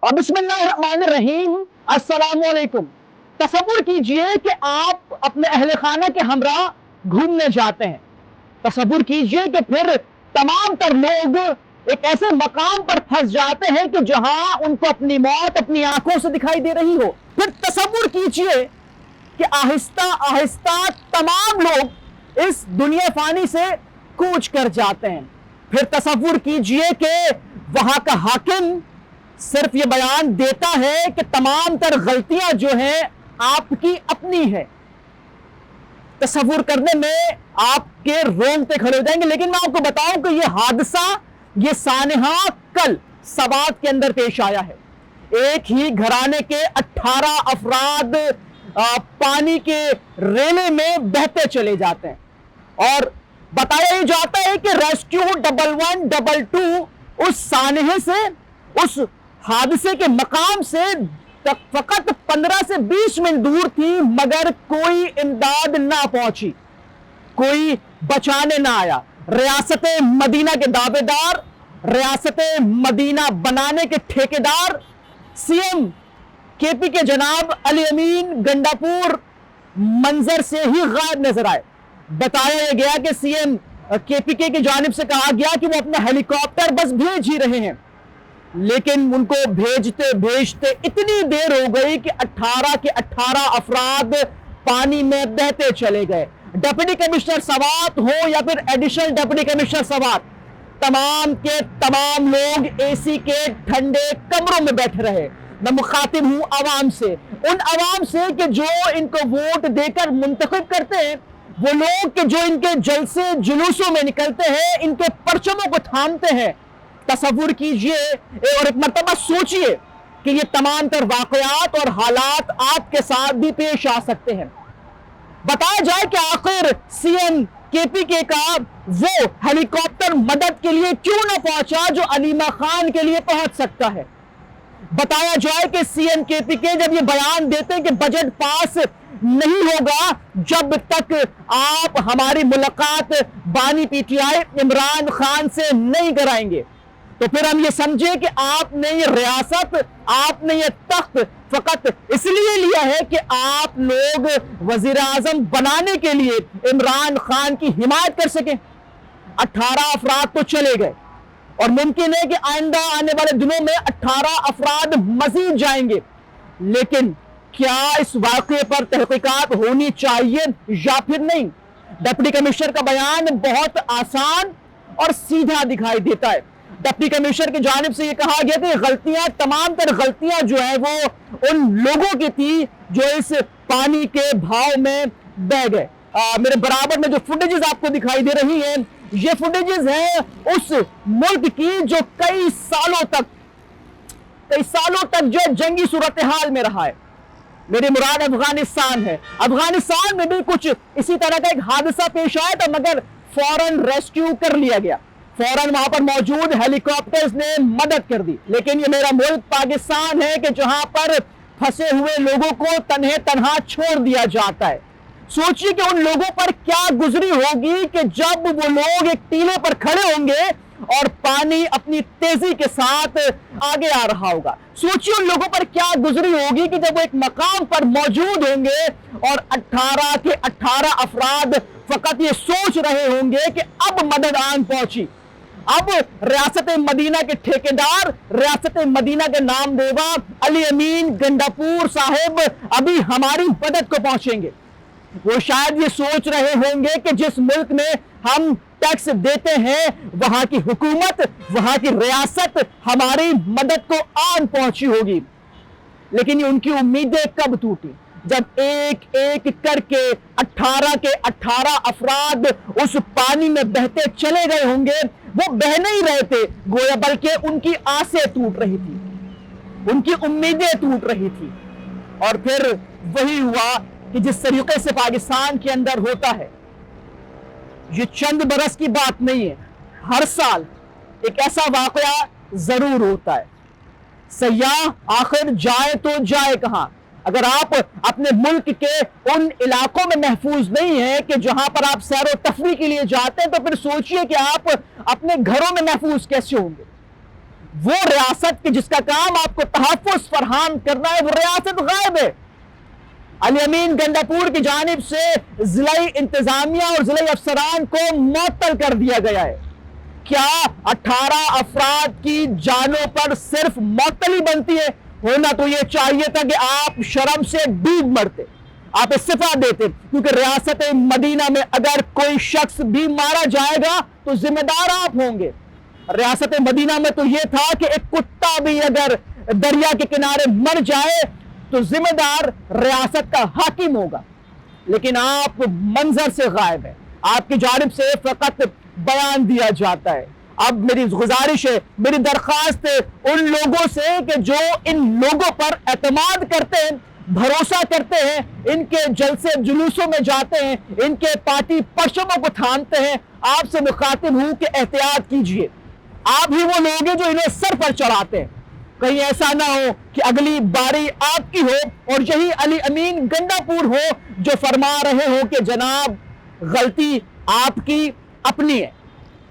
اور بسم اللہ الرحمن الرحیم، السلام علیکم۔ تصور کیجئے کہ آپ اپنے اہل خانہ کے ہمراہ گھومنے جاتے ہیں۔ تصور کیجئے کہ پھر تمام تر لوگ ایک ایسے مقام پر پھنس جاتے ہیں کہ جہاں ان کو اپنی موت اپنی آنکھوں سے دکھائی دے رہی ہو۔ پھر تصور کیجئے کہ آہستہ آہستہ تمام لوگ اس دنیا فانی سے کوچ کر جاتے ہیں۔ پھر تصور کیجئے کہ وہاں کا حاکم صرف یہ بیان دیتا ہے کہ تمام تر غلطیاں جو ہیں آپ کی اپنی ہے۔ تصور کرنے میں آپ کے رونگٹے کھڑے ہو جائیں گے، لیکن میں آپ کو بتاؤں کہ یہ حادثہ، یہ سانحہ کل سوات کے اندر پیش آیا ہے۔ ایک ہی گھرانے کے 18 افراد پانی کے ریلے میں بہتے چلے جاتے ہیں، اور بتایا یہ جاتا ہے کہ ریسکیو 1122 اس سانحے سے، اس حادثے کے مقام سے فقط 15 سے 20 منٹ دور تھی، مگر کوئی امداد نہ پہنچی، کوئی بچانے نہ آیا۔ ریاست مدینہ کے دعوے دار، ریاست مدینہ بنانے کے ٹھیکیدار سی ایم کے پی کے جناب علی امین گنڈاپور منظر سے ہی غائب نظر آئے۔ بتایا یہ گیا کہ سی ایم کے پی کے جانب سے کہا گیا کہ وہ اپنا ہیلی کاپٹر بس بھیج ہی رہے ہیں، لیکن ان کو بھیجتے بھیجتے اتنی دیر ہو گئی کہ 18 کے 18 افراد پانی میں بہتے چلے گئے۔ ڈپٹی کمشنر سوات ہو یا پھر ایڈیشنل ڈپٹی کمشنر سوات، تمام کے تمام لوگ اے سی کے ٹھنڈے کمروں میں بیٹھے رہے۔ میں مخاطب ہوں عوام سے، ان عوام سے کہ جو ان کو ووٹ دے کر منتخب کرتے ہیں، وہ لوگ کہ جو ان کے جلسے جلوسوں میں نکلتے ہیں، ان کے پرچموں کو تھامتے ہیں۔ تصور کیجئے اور ایک مرتبہ سوچئے کہ یہ تمام تر واقعات اور حالات آپ کے ساتھ بھی پیش آ سکتے ہیں۔ بتایا جائے کہ آخر سی ایم کے پی کے کا وہ ہیلی کاپٹر مدد کے لیے کیوں نہ پہنچا جو علیمہ خان کے لیے پہنچ سکتا ہے۔ بتایا جائے کہ سی ایم کے پی کے جب یہ بیان دیتے کہ بجٹ پاس نہیں ہوگا جب تک آپ ہماری ملاقات بانی P T I Imran Khan سے نہیں کرائیں گے، تو پھر ہم یہ سمجھے کہ آپ نے یہ ریاست، آپ نے یہ تخت فقط اس لیے لیا ہے کہ آپ لوگ وزیر اعظم بنانے کے لیے عمران خان کی حمایت کر سکیں۔ 18 افراد تو چلے گئے، اور ممکن ہے کہ آئندہ آنے والے دنوں میں 18 افراد مزید جائیں گے، لیکن کیا اس واقعے پر تحقیقات ہونی چاہیے یا پھر نہیں؟ ڈپٹی کمشنر کا بیان بہت آسان اور سیدھا دکھائی دیتا ہے۔ ڈپٹی کمشنر کی جانب سے یہ کہا گیا کہ غلطیاں، تمام تر غلطیاں جو ہیں وہ ان لوگوں کی تھی جو اس پانی کے بھاؤ میں بہہ گئے۔ میرے برابر میں جو فوٹیجز آپ کو دکھائی دے رہی ہیں، یہ فوٹیجز ہیں اس ملک کی جو کئی سالوں تک جو جنگی صورتحال میں رہا ہے۔ میری مراد افغانستان ہے۔ افغانستان میں بھی کچھ اسی طرح کا ایک حادثہ پیش آیا تھا، مگر فوراً ریسکیو کر لیا گیا، فوراً وہاں پر موجود ہیلی کاپٹرز نے مدد کر دی۔ لیکن یہ میرا ملک پاکستان ہے کہ جہاں پر پھنسے ہوئے لوگوں کو تنہا چھوڑ دیا جاتا ہے۔ سوچیے کہ ان لوگوں پر کیا گزری ہوگی کہ جب وہ لوگ ایک ٹیلے پر کھڑے ہوں گے اور پانی اپنی تیزی کے ساتھ آگے آ رہا ہوگا۔ سوچیے ان لوگوں پر کیا گزری ہوگی کہ جب وہ ایک مقام پر موجود ہوں گے اور 18 کے 18 افراد فقط یہ سوچ رہے ہوں گے کہ اب مدد آن پہنچی، اب ریاست مدینہ کے ٹھیکیدار، ریاست مدینہ کے نام دیوا علی امین گنڈاپور صاحب ابھی ہماری مدد کو پہنچیں گے۔ وہ شاید یہ سوچ رہے ہوں گے کہ جس ملک میں ہم ٹیکس دیتے ہیں، وہاں کی حکومت، وہاں کی ریاست ہماری مدد کو آن پہنچی ہوگی۔ لیکن یہ ان کی امیدیں کب ٹوٹی؟ جب ایک ایک کر کے 18 کے 18 افراد اس پانی میں بہتے چلے گئے ہوں گے۔ وہ بہ نہیں رہے تھے گویا، بلکہ ان کی آسیں ٹوٹ رہی تھی، ان کی امیدیں ٹوٹ رہی تھی۔ اور پھر وہی ہوا کہ جس طریقے سے پاکستان کے اندر ہوتا ہے، یہ چند برس کی بات نہیں ہے، ہر سال ایک ایسا واقعہ ضرور ہوتا ہے۔ سیاح آخر جائے تو جائے کہاں؟ اگر آپ اپنے ملک کے ان علاقوں میں محفوظ نہیں ہیں کہ جہاں پر آپ سیر و تفریح کے لیے جاتے ہیں، تو پھر سوچئے کہ آپ اپنے گھروں میں محفوظ کیسے ہوں گے۔ وہ ریاست جس کا کام آپ کو تحفظ فراہم کرنا ہے، وہ ریاست غائب ہے۔ علی امین گنڈاپور کی جانب سے ضلعی انتظامیہ اور ضلعی افسران کو معطل کر دیا گیا ہے۔ کیا 18 افراد کی جانوں پر صرف معطلی بنتی ہے؟ ہونا تو یہ چاہیے تھا کہ آپ شرم سے ڈوب مرتے، آپ استعفیٰ دیتے، کیونکہ ریاست مدینہ میں اگر کوئی شخص بھی مارا جائے گا تو ذمہ دار آپ ہوں گے۔ ریاست مدینہ میں تو یہ تھا کہ ایک کتا بھی اگر دریا کے کنارے مر جائے تو ذمہ دار ریاست کا حاکم ہوگا، لیکن آپ منظر سے غائب ہیں، آپ کی جانب سے فقط بیان دیا جاتا ہے۔ اب میری گزارش ہے، میری درخواست ہے ان لوگوں سے کہ جو ان لوگوں پر اعتماد کرتے ہیں، بھروسہ کرتے ہیں، ان کے جلسے جلوسوں میں جاتے ہیں، ان کے پارٹی پرچموں کو تھامتے ہیں، آپ سے مخاطب ہوں کہ احتیاط کیجئے۔ آپ ہی وہ لوگ ہیں جو انہیں سر پر چڑھاتے ہیں، کہیں ایسا نہ ہو کہ اگلی باری آپ کی ہو اور یہی علی امین گنڈاپور ہو جو فرما رہے ہو کہ جناب غلطی آپ کی اپنی ہے۔